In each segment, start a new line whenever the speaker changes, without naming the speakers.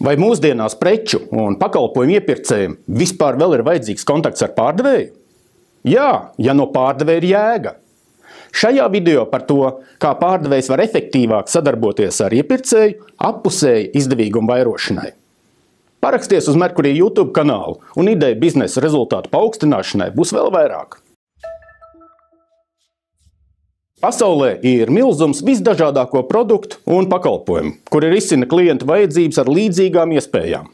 Vai mūsdienās preču un pakalpojumu iepirkējiem vispār vēl ir vajadzīgs kontakts ar pārdevēju? Jā, ja no pārdevēja ir jēga. Šajā video par to, kā pārdevējs var efektīvāk sadarboties ar iepirkēju appusēji izdevīgumu vairošanai. Paraksties uz Merkurija YouTube kanālu, un ideja biznesa rezultātu paaugstināšanai būs vēl vairāk. Pasaulē ir milzums visdažādāko produktu un pakalpojumu, kuri risina klientu vajadzības ar līdzīgām iespējām.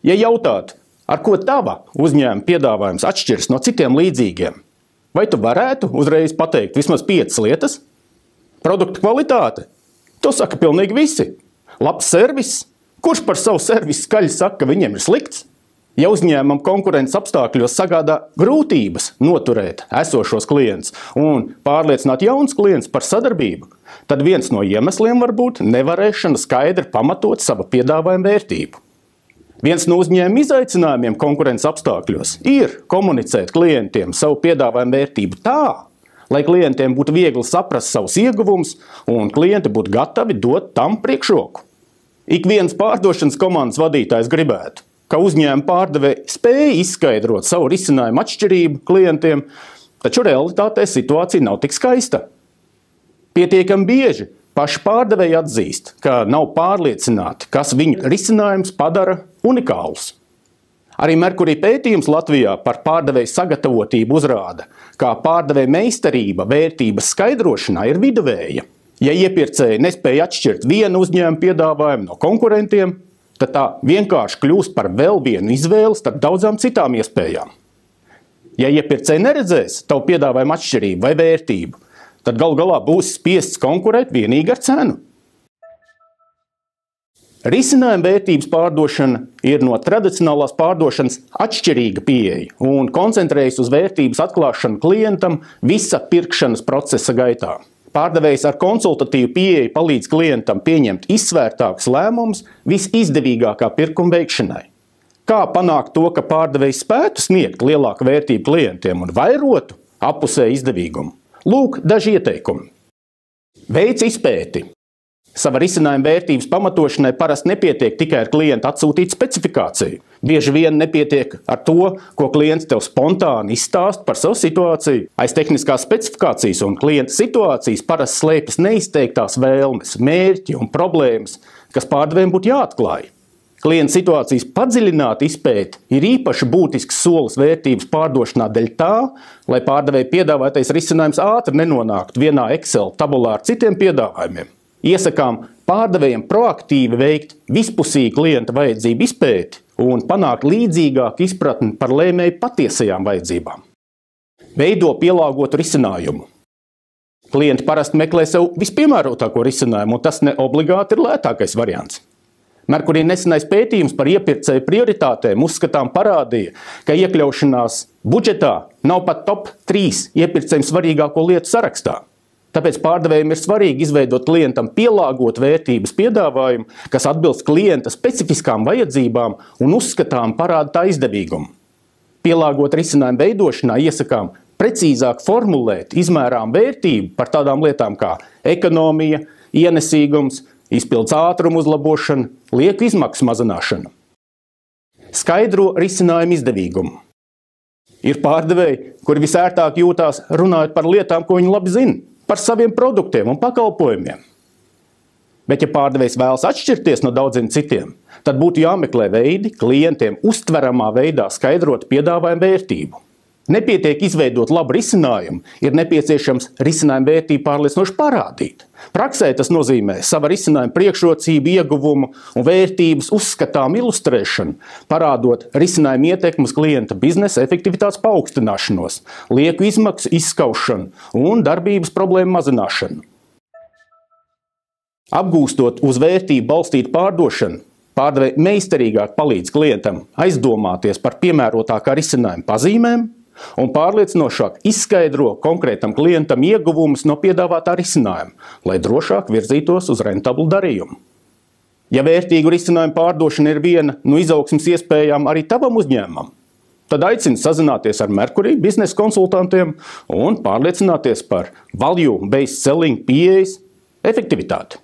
Ja jautāt, ar ko tava uzņēmuma piedāvājums atšķiras no citiem līdzīgiem, vai tu varētu uzreiz pateikt vismaz 5 lietas? Produktu kvalitāte? To saka pilnīgi visi. Labs servis? Kurš par savu servisu skaļi saka, ka viņiem ir slikts? Ja uzņēmumam konkurences apstākļos sagādā grūtības noturēt esošos klientus un pārliecināt jaunus klientus par sadarbību, tad viens no iemesliem var būt nevarēšana skaidri pamatot sava piedāvājuma vērtību. Viens no uzņēmuma izaicinājumiem konkurences apstākļos ir komunicēt klientiem savu piedāvājumu vērtību tā, lai klientiem būtu viegli saprast savus ieguvumus un klienti būtu gatavi dot tam priekšroku. Ik viens pārdošanas komandas vadītājs gribētu, ka uzņēmuma pārdevēji spēja izskaidrot savu risinājumu atšķirību klientiem, taču realitātē situācija nav tik skaista. Pietiekami bieži paši pārdevēji atzīst, ka nav pārliecināti, kas viņu risinājums padara unikālus. Arī Merkurija pētījums Latvijā par pārdevēju sagatavotību uzrāda, kā pārdevēja meistarība vērtības skaidrošanā ir viduvēja. Ja iepirkēji nespēja atšķirt vienu uzņēmumu piedāvājumu no konkurentiem, tad tā vienkārši kļūst par vēl vienu izvēli starp daudzām citām iespējām. Ja iepirkēji neredzēs tavu piedāvājumu atšķirību vai vērtību, tad galu galā būs spiests konkurēt vienīgi ar cenu. Risinājuma vērtības pārdošana ir no tradicionālās pārdošanas atšķirīga pieeja un koncentrējas uz vērtības atklāšanu klientam visa pirkšanas procesa gaitā. Pārdevējs ar konsultatīvu pieeju palīdz klientam pieņemt izsvērtākus lēmumus visizdevīgākā pirkuma veikšanai. Kā panākt to, ka pārdevējs spētu sniegt lielāku vērtību klientiem un vairotu appusēju izdevīgumu? Lūk, daži ieteikumi. Veic izpēti. Sava risinājuma vērtības pamatošanai parasti nepietiek tikai ar klienta atsūtītu specifikāciju. Bieži vien nepietiek ar to, ko klients tev spontāni izstāst par savu situāciju. Aiz tehniskās specifikācijas un klienta situācijas parasti slēpjas neizteiktās vēlmes, mērķi un problēmas, kas pārdevējiem būtu jāatklāj. Klienta situācijas padziļināta izpēte ir īpaši būtisks solis vērtības pārdošanā dēļ tā, lai pārdevēja piedāvātais risinājums ātri nenonāktu vienā Excel tabulā ar citiem piedāvājumiem. Iesakām pārdevējiem proaktīvi veikt vispusīgu klienta vajadzību izpēti un panākt līdzīgāku izpratni par lēmēju patiesajām vajadzībām. Veido pielāgotu risinājumu. Klienti parasti meklē sev vispiemērotāko risinājumu, un tas ne obligāti ir lētākais variants. Merkurija nesenais pētījums par iepirkēju prioritātēm uzskatām parādīja, ka iekļaušanās budžetā nav pat top 3 iepirkējiem svarīgāko lietu sarakstā. Tāpēc pārdevējiem ir svarīgi izveidot klientam pielāgot vērtības piedāvājumu, kas atbilst klienta specifiskām vajadzībām un uzskatām parāda tā izdevīgumu. Pielāgot risinājumu veidošanā iesakām precīzāk formulēt izmērām vērtību par tādām lietām kā ekonomija, ienesīgums, izpildes ātruma uzlabošana, lieku izmaksu mazināšana. Skaidro risinājumu izdevīgumu. Ir pārdevēji, kuri visērtāk jūtās runājot par lietām, ko viņi labi zina, par saviem produktiem un pakalpojumiem. Bet, ja pārdevējs vēlas atšķirties no daudziem citiem, tad būtu jāmeklē veidi klientiem uztveramā veidā skaidrot piedāvājumu vērtību. Nepietiek izveidot labu risinājumu, ir nepieciešams risinājumu vērtību pārliecinoši parādīt. Praksē tas nozīmē sava risinājuma priekšrocību, ieguvumu un vērtības uzskatām ilustrēšanu, parādot risinājumu ietekmi uz klienta biznesa efektivitātes paaugstināšanos, lieku izmaksu izskaušanu un darbības problēmu mazināšanu. Apgūstot uz vērtību balstītu pārdošanu, pārdevēji meistarīgāk palīdz klientam aizdomāties par piemērotākā risinājuma pazīmēm un pārliecinošāk izskaidro konkrētam klientam ieguvumus no piedāvātā risinājuma, lai drošāk virzītos uz rentablu darījumu. Ja vērtīgu risinājumu pārdošana ir viena no izaugsmes iespējām arī tavam uzņēmumam, tad aicinu sazināties ar Merkurija biznesa konsultantiem un pārliecināties par value-based selling pieejas efektivitāti.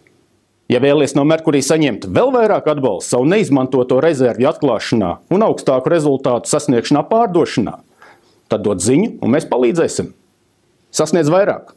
Ja vēlaties no Merkurija saņemt vēl vairāk atbalstu savu neizmantoto rezervju atklāšanā un augstāku rezultātu sasniegšanā pārdošanā, tad dod ziņu un mēs palīdzēsim. Sasniedz vairāk!